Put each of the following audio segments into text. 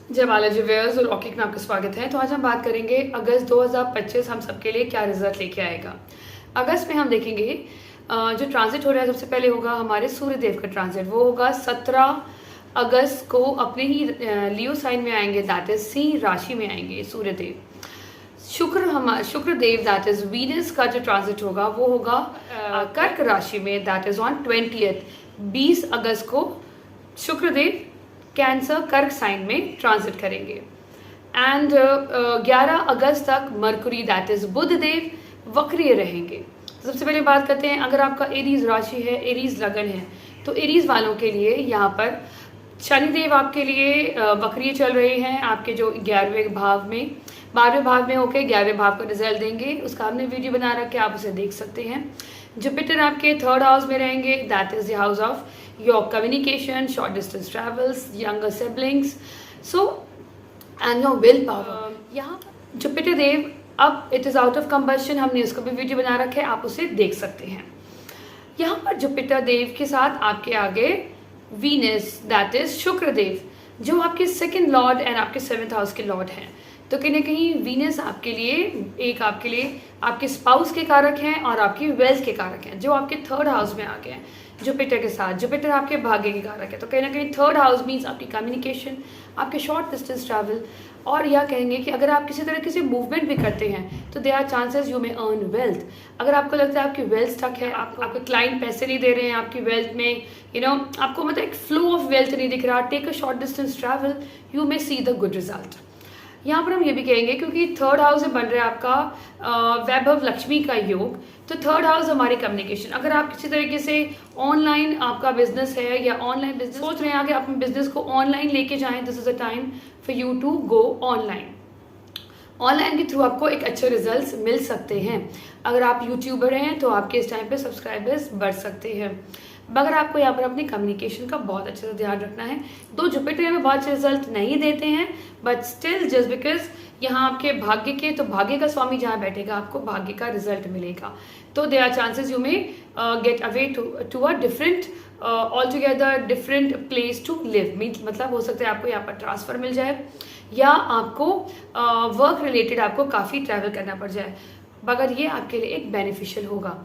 जय बालाजी व्यूअर्स और ऑकिक में आपका स्वागत है। तो आज हम बात करेंगे अगस्त 2025 हम सबके लिए क्या रिजल्ट लेके आएगा। अगस्त में हम देखेंगे जो ट्रांजिट हो रहा है, सबसे पहले होगा हमारे सूर्यदेव का ट्रांजिट। वो होगा 17 अगस्त को अपने ही लियो साइन में आएंगे, दैट इज सिंह राशि में आएंगे Suryadev. Shukradev that is Venus का जो ट्रांजिट होगा वो होगा कर्क राशि में, दैट इज ऑन 20 अगस्त को शुक्रदेव कैंसर कर्क साइन में ट्रांजिट करेंगे। एंड 11 अगस्त तक मरकुरी दैट इज बुध देव वक्रीय रहेंगे। तो सबसे पहले बात करते हैं, अगर आपका एरीज राशि है, एरीज लगन है, तो एरीज वालों के लिए यहाँ पर शनिदेव आपके लिए वक्रीय चल रहे हैं आपके जो 11वें भाव में, 12वें भाव में होकर 11वें भाव का रिजल्ट देंगे। उसका हमने वीडियो बना रखा है, आप उसे देख सकते हैं। जुपिटर आपके 3rd हाउस में रहेंगे, that is the house of your communication, short distance travels, younger siblings, so and your willpower। यहाँ जुपिटर देव अब it is out of combustion, हमने उसका भी वीडियो बना रखा है, आप उसे देख सकते हैं। यहाँ पर जुपिटर देव के साथ आपके आगे वीनस दैट इज शुक्र देव, जो आपके 2nd लॉर्ड एंड आपके 7th हाउस के लॉर्ड हैं। तो कहीं ना कहीं वीनस आपके लिए आपके स्पाउस के कारक हैं और आपकी वेल्थ के कारक हैं, जो आपके 3rd हाउस में आ गए हैं जुपिटर के साथ। जुपिटर आपके भाग्य के कारक है, तो कहीं ना कहीं 3rd हाउस मीन्स आपकी कम्युनिकेशन, आपके शॉर्ट डिस्टेंस ट्रैवल, और यह कहेंगे कि अगर आप किसी तरह से मूवमेंट भी करते हैं तो they are chances you may earn wealth. अगर आपको लगता है आपकी वेल्थ स्टक है, आपके क्लाइंट पैसे नहीं दे रहे हैं आपकी वेल्थ में, आपको मतलब एक फ्लो ऑफ वेल्थ नहीं दिख रहा, take a short distance travel, you may see the good result. यहाँ पर हम ये भी कहेंगे क्योंकि 3rd हाउस में बन रहा है आपका वैभव लक्ष्मी का योग, तो 3rd हाउस हमारी कम्युनिकेशन। अगर आप किसी तरीके से ऑनलाइन आपका बिजनेस है या ऑनलाइन बिजनेस सोच रहे हैं कि अपने बिजनेस को ऑनलाइन लेके जाएं, this is a time for you to go online. Online के थ्रू आपको एक अच्छे रिजल्ट्स मिल सकते हैं। अगर आप यूट्यूबर हैं तो आपके इस टाइम पे सब्सक्राइबर्स बढ़ सकते हैं, मगर आपको यहाँ पर अपनी कम्युनिकेशन का बहुत अच्छे से ध्यान रखना है। दो जुपिटर में बहुत अच्छे रिजल्ट नहीं देते हैं, बट स्टिल जस्ट बिकॉज यहाँ आपके भाग्य के, तो भाग्य का स्वामी जहाँ बैठेगा आपको भाग्य का रिजल्ट मिलेगा। तो there are chances you may get away to a different all together different place to live, means मतलब हो सकता है आपको यहाँ पर ट्रांसफर मिल जाए या आपको वर्क रिलेटेड आपको काफ़ी ट्रैवल करना पड़ जाए, मगर ये आपके लिए एक बेनिफिशियल होगा।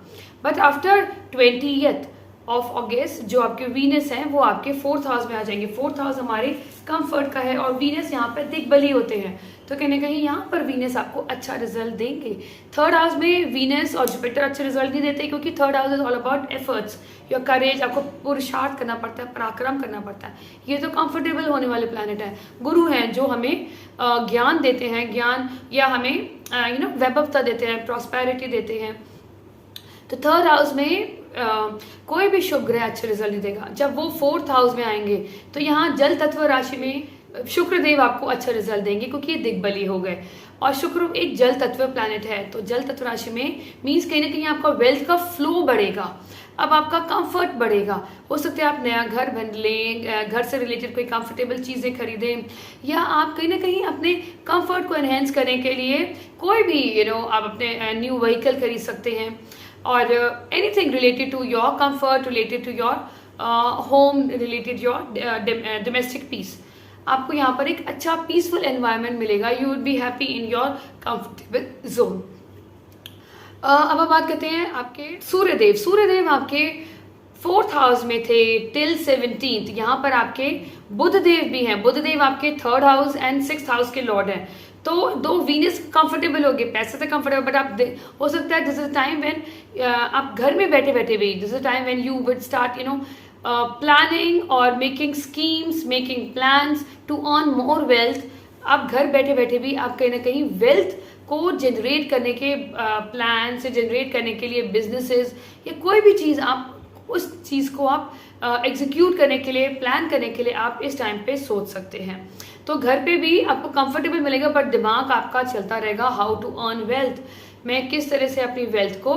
बट आफ्टर 20th ऑफ अगस्त जो आपके वीनस हैं वो आपके 4th हाउस में आ जाएंगे। 4th हाउस हमारे कंफर्ट का है और वीनस यहाँ पर दिग्बली होते हैं, तो कहीं ना कहीं यहाँ पर वीनस आपको अच्छा रिजल्ट देंगे। 3rd हाउस में वीनस और जुपिटर अच्छे रिजल्ट नहीं देते क्योंकि 3rd house is all about efforts, your करेज, आपको पुरुषार्थ करना पड़ता है, पराक्रम करना पड़ता है। ये तो कंफर्टेबल होने वाले प्लैनेट हैं, गुरु हैं जो हमें ज्ञान देते हैं, ज्ञान या हमें वैभवता देते हैं, प्रॉस्पेरिटी देते हैं। तो 3rd हाउस में कोई भी शुभ ग्रह अच्छे रिजल्ट नहीं देगा। जब वो 4th हाउस में आएंगे तो यहाँ जल तत्व राशि में शुक्रदेव आपको अच्छा रिजल्ट देंगे क्योंकि ये दिग्बली हो गए, और शुक्र एक जल तत्व प्लैनेट है, तो जल तत्व राशि में मीन्स कहीं ना कहीं आपका वेल्थ का फ्लो बढ़ेगा, अब आपका कंफर्ट बढ़ेगा। हो सकता है आप नया घर बन लें, घर से रिलेटेड कोई कंफर्टेबल चीज़ें खरीदें, या आप कहीं ना कहीं अपने कंफर्ट को एनहेंस करने के लिए कोई भी आप अपने न्यू व्हीकल खरीद सकते हैं, और anything related to your comfort, related to your home, related your domestic peace. आपको यहाँ पर एक अच्छा पीसफुल एनवायरनमेंट मिलेगा, you would be happy in your comfortable zone. अब हम बात करते हैं आपके सूर्यदेव। सूर्यदेव आपके 4th हाउस में थे टिल 17th। यहाँ पर आपके बुधदेव भी हैं, बुधदेव आपके 3rd house and 6th house के लॉर्ड हैं। तो दो वीनस कंफर्टेबल हो गए, पैसे से कंफर्टेबल, बट आप हो सकता है दिस इज टाइम व्हेन आप घर में बैठे बैठे भी, this is time when you would start planning और making schemes, making plans to earn more wealth. आप घर बैठे बैठे भी आप कहीं ना कहीं वेल्थ को जनरेट करने के प्लान से जनरेट करने के लिए बिजनेसेस या कोई भी चीज़ आप उस चीज़ को आप एग्जीक्यूट करने के लिए, प्लान करने के लिए आप इस टाइम पे सोच सकते हैं। तो घर पे भी आपको कंफर्टेबल मिलेगा, बट दिमाग आपका चलता रहेगा हाउ टू अर्न वेल्थ, मैं किस तरह से अपनी वेल्थ को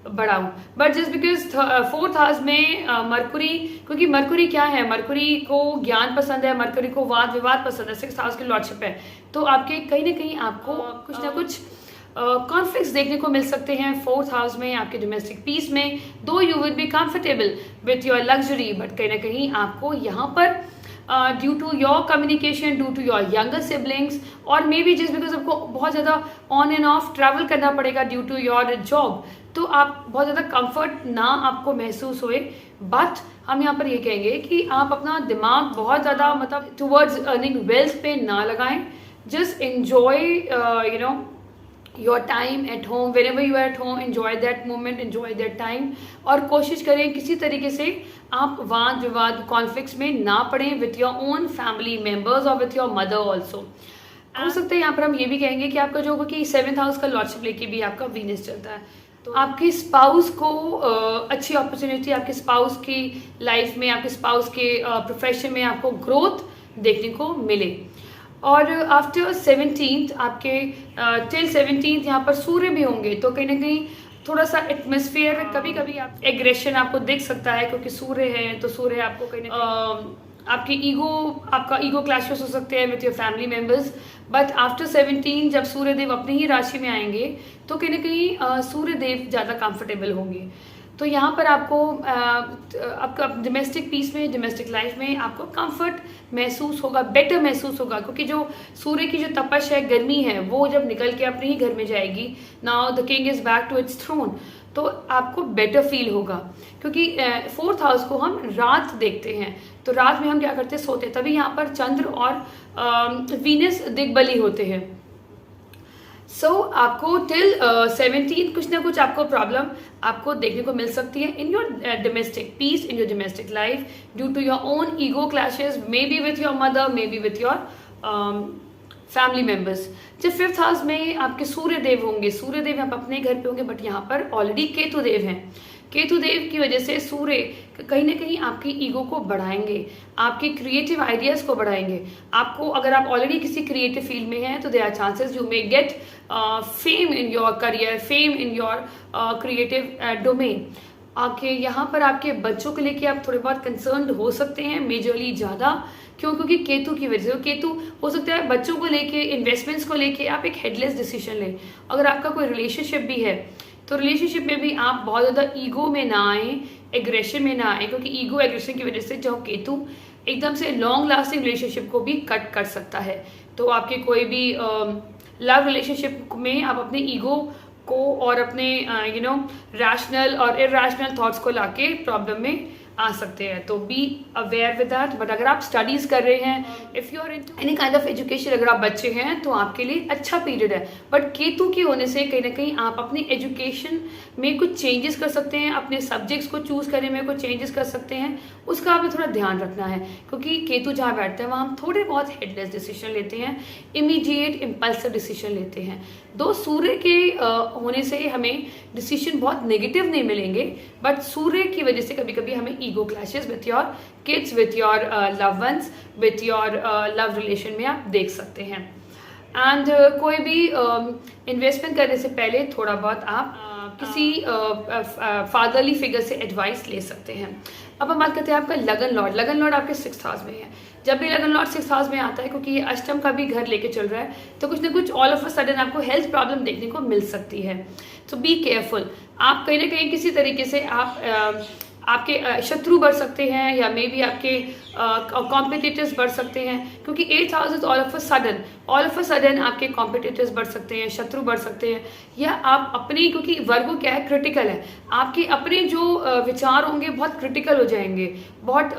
बढ़ाऊं। But just because 4th house में मरकुरी, क्योंकि मरकुरी क्या है, मरकुरी को ज्ञान पसंद है, मरकुरी को वाद विवाद पसंद है, 6th हाउस की लॉर्डशिप है, तो आपके कहीं ना कहीं आपको कुछ ना कुछ कॉन्फ्लिक्ट्स देखने को मिल सकते हैं 4th हाउस में, आपके डोमेस्टिक पीस में। Though you will be comfortable with your luxury, but कहीं ना कहीं आपको यहाँ पर due to your communication, due to your younger siblings, और मे बी जस्ट बिकॉज आपको बहुत ज़्यादा ऑन एंड ऑफ ट्रैवल करना पड़ेगा ड्यू टू योर जॉब, तो आप बहुत ज़्यादा कंफर्ट ना आपको महसूस होए। बट हम यहाँ पर ये कहेंगे कि आप अपना दिमाग बहुत ज़्यादा मतलब टुवर्ड्स अर्निंग वेल्थ पे ना लगाएं। Just enjoy you know your time at home, whenever you are at home, enjoy that moment, enjoy that time, और कोशिश करें किसी तरीके से आप वाद विवाद कॉन्फ्लिक्ट्स में ना पड़ें with your own family members और विथ योर मदर ऑल्सो। हो सकता है यहाँ पर हम ये भी कहेंगे कि आपका जो होगा कि 7th हाउस का लॉर्डशिप लेके भी आपका वीनस चलता है, तो आपके स्पाउस को अच्छी अपॉर्चुनिटी, आपके स्पाउस की लाइफ में, आपके स्पाउस के प्रोफेशन में आपको ग्रोथ देखने को मिले। और आफ्टर 17th आपके टिल 17th यहाँ पर सूर्य भी होंगे, तो कहीं ना कहीं थोड़ा सा एटमॉस्फेयर, कभी कभी आप एग्रेशन आपको दिख सकता है क्योंकि सूर्य है, तो सूर्य आपको कहीं ना कहीं आपका ईगो क्लैशेस हो सकते हैं with your family members. But after 17 जब सूर्य देव अपनी ही राशि में आएंगे तो कहीं ना कहीं सूर्य देव ज़्यादा कंफर्टेबल होंगे। तो यहाँ पर आपको आपका डोमेस्टिक पीस में, डोमेस्टिक लाइफ में आपको कंफर्ट महसूस होगा, बेटर महसूस होगा, क्योंकि जो सूर्य की जो तपश है, गर्मी है, वो जब निकल के अपने ही घर में जाएगी, now the king is back to its throne, तो आपको बेटर फील होगा। क्योंकि 4th हाउस को हम रात देखते हैं, तो रात में हम क्या करते हैं, सोते, तभी यहाँ पर चंद्र और वीनस दिग्बली होते हैं। सो आपको टिल 17 कुछ ना कुछ आपको प्रॉब्लम आपको देखने को मिल सकती है in your domestic peace, in your domestic life, due to your own ego clashes, may be with your mother, may be with your family members. जब 5th हाउस में आपके सूर्य देव होंगे, सूर्य देव आप अपने घर पे होंगे, बट यहाँ पर ऑलरेडी केतु देव हैं। केतु देव की वजह से सूर्य कहीं ना कहीं आपकी ईगो को बढ़ाएंगे, आपके क्रिएटिव आइडियाज को बढ़ाएंगे। आपको अगर आप ऑलरेडी किसी क्रिएटिव फील्ड में हैं तो there are chances you may get fame in your career, fame in your creative domain. आपके यहाँ पर आपके बच्चों को लेके आप थोड़े बहुत कंसर्न हो सकते हैं, मेजरली ज़्यादा। क्यों? क्योंकि केतु की वजह से, केतु हो सकता है बच्चों को लेके, इन्वेस्टमेंट्स को लेके आप एक हेडलेस डिसीजन लें। अगर आपका कोई रिलेशनशिप भी है तो रिलेशनशिप में भी आप बहुत ज़्यादा ईगो में ना आए, एग्रेशन में ना आए, क्योंकि ईगो एग्रेशन की वजह से जो केतु एकदम से लॉन्ग लास्टिंग रिलेशनशिप को भी कट कर सकता है। तो आपके कोई भी लव रिलेशनशिप में आप अपने ईगो को और अपने रैशनल और इरैशनल थॉट्स को लाके प्रॉब्लम में आ सकते हैं। तो be aware with that. But अगर आप स्टडीज कर रहे हैं, if you are in any kind of education, अगर आप बच्चे हैं तो आपके लिए अच्छा पीरियड है। बट केतु के होने से कहीं ना कहीं आप अपनी एजुकेशन में कुछ चेंजेस कर सकते हैं, अपने सब्जेक्ट्स को चूज करने में कुछ चेंजेस कर सकते हैं, उसका आपको थोड़ा ध्यान रखना है। क्योंकि केतु जहाँ बैठते हैं वहाँ हम थोड़े बहुत हेडलेस डिसीजन लेते हैं, इमीडिएट इम्पल्सिव डिसीजन लेते हैं। दो सूर्य के होने से हमें डिसीजन बहुत नेगेटिव नहीं मिलेंगे, बट सूर्य की वजह से कभी कभी हमें ego clashes with your kids, with your love ones, with your love relation में आप देख सकते हैं। एंड कोई भी इन्वेस्टमेंट करने से पहले थोड़ा बहुत आप किसी फादरली फिगर से एडवाइस ले सकते हैं। अब हम बात करते हैं आपका लगन लॉर्ड। लगन लॉर्ड आपके 6th हाउस में है। जब भी लगन लॉर्ड 6th हाउस में आता है, क्योंकि ये अष्टम का भी घर लेके चल रहा है, तो कुछ ना कुछ ऑल ऑफ अ सडन आपको हेल्थ प्रॉब्लम देखने को मिल सकती है। तो बी केयरफुल। आप कहीं ना कहीं किसी तरीके से आपके शत्रु बढ़ सकते हैं, या मे बी आपके कॉम्पिटिटर्स बढ़ सकते हैं, क्योंकि 8th house is all of a sudden आपके कॉम्पिटिटर्स बढ़ सकते हैं, शत्रु बढ़ सकते हैं, या आप अपने, क्योंकि वर्गो क्या है, क्रिटिकल है, आपके अपने जो विचार होंगे बहुत क्रिटिकल हो जाएंगे, बहुत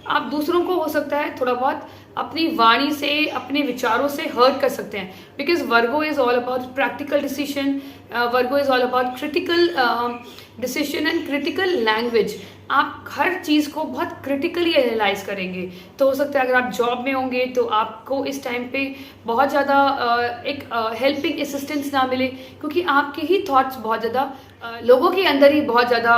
आप दूसरों को हो सकता है थोड़ा बहुत अपनी वाणी से, अपने विचारों से हर्ट कर सकते हैं। Because Virgo is all about practical decision, Virgo is all about critical decision and critical language. आप हर चीज़ को बहुत क्रिटिकली एनालाइज करेंगे। तो हो सकता है अगर आप जॉब में होंगे तो आपको इस टाइम पे बहुत ज़्यादा एक हेल्पिंग असिस्टेंस ना मिले, क्योंकि आपके ही थॉट्स बहुत ज़्यादा लोगों के अंदर ही बहुत ज़्यादा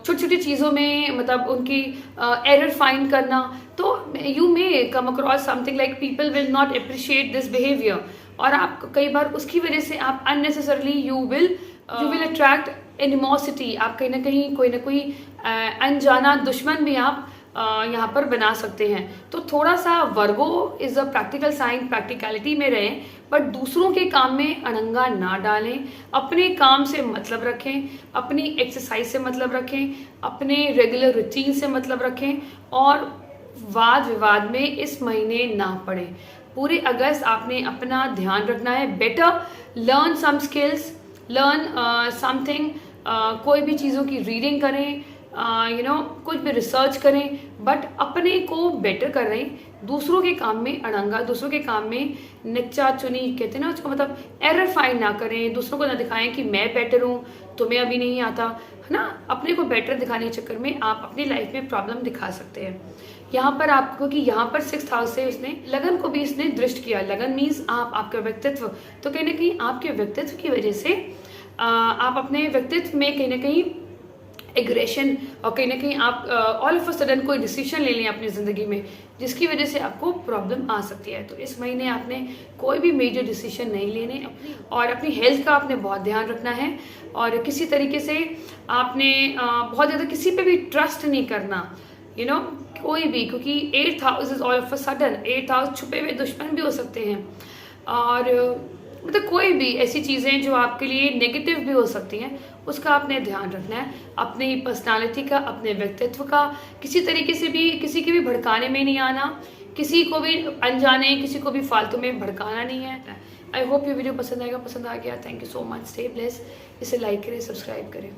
छोटी छोटी चीज़ों में, मतलब उनकी एरर फाइंड करना, तो you may come across something like people will not appreciate this behaviour, और आप कई बार उसकी वजह से आप unnecessarily you will attract animosity. आप कहीं ना कहीं कोई ना कोई अनजाना दुश्मन भी आप यहाँ पर बना सकते हैं। तो थोड़ा सा Virgo is a practical sign, practicality में रहें, बट दूसरों के काम में अड़ंगा ना डालें। अपने काम से मतलब रखें, अपनी एक्सरसाइज से मतलब रखें, अपने रेगुलर रूटीन से मतलब रखें, और वाद विवाद में इस महीने ना पड़े। पूरे अगस्त आपने अपना ध्यान रखना है। Better learn some skills, learn something, कोई भी चीज़ों की रीडिंग करें, कुछ भी रिसर्च करें, बट अपने को बेटर कर रहे हैं। दूसरों के काम में अड़ंगा, दूसरों के काम में निच्चा चुनी कहते हैं ना उसको, मतलब एरर फाइंड ना करें, दूसरों को ना दिखाएं कि मैं बेटर हूँ, तुम्हें अभी नहीं आता, है ना। अपने को बेटर दिखाने के चक्कर में आप अपनी लाइफ में प्रॉब्लम दिखा सकते हैं। यहाँ पर आपको कि यहाँ पर 6th हाउस से उसने लगन को भी इसने दृष्ट किया। लगन मीन्स आपका व्यक्तित्व, तो कहीं ना कहीं आपके व्यक्तित्व की वजह से आप अपने व्यक्तित्व में कहीं ना कहीं एग्रेशन, और कहीं ना कहीं आप ऑल ऑफ अ सडन कोई डिसीजन ले लें अपनी ज़िंदगी में, जिसकी वजह से आपको प्रॉब्लम आ सकती है। तो इस महीने आपने कोई भी मेजर डिसीजन नहीं लेने, और अपनी हेल्थ का आपने बहुत ध्यान रखना है, और किसी तरीके से आपने बहुत ज़्यादा किसी पे भी ट्रस्ट नहीं करना, कोई भी, क्योंकि 8th house is all of a sudden, 8th house छुपे हुए दुश्मन भी हो सकते हैं, और मतलब कोई भी ऐसी चीज़ें जो आपके लिए नेगेटिव भी हो सकती हैं, उसका आपने ध्यान रखना है। अपनी पर्सनालिटी का, अपने व्यक्तित्व का किसी तरीके से भी किसी के भी भड़काने में नहीं आना, किसी को भी अनजाने किसी को भी फालतू में भड़काना नहीं है। आई होप ये वीडियो पसंद आएगा। पसंद आ गया, thank you so much, stay blessed. इसे लाइक करें, सब्सक्राइब करें।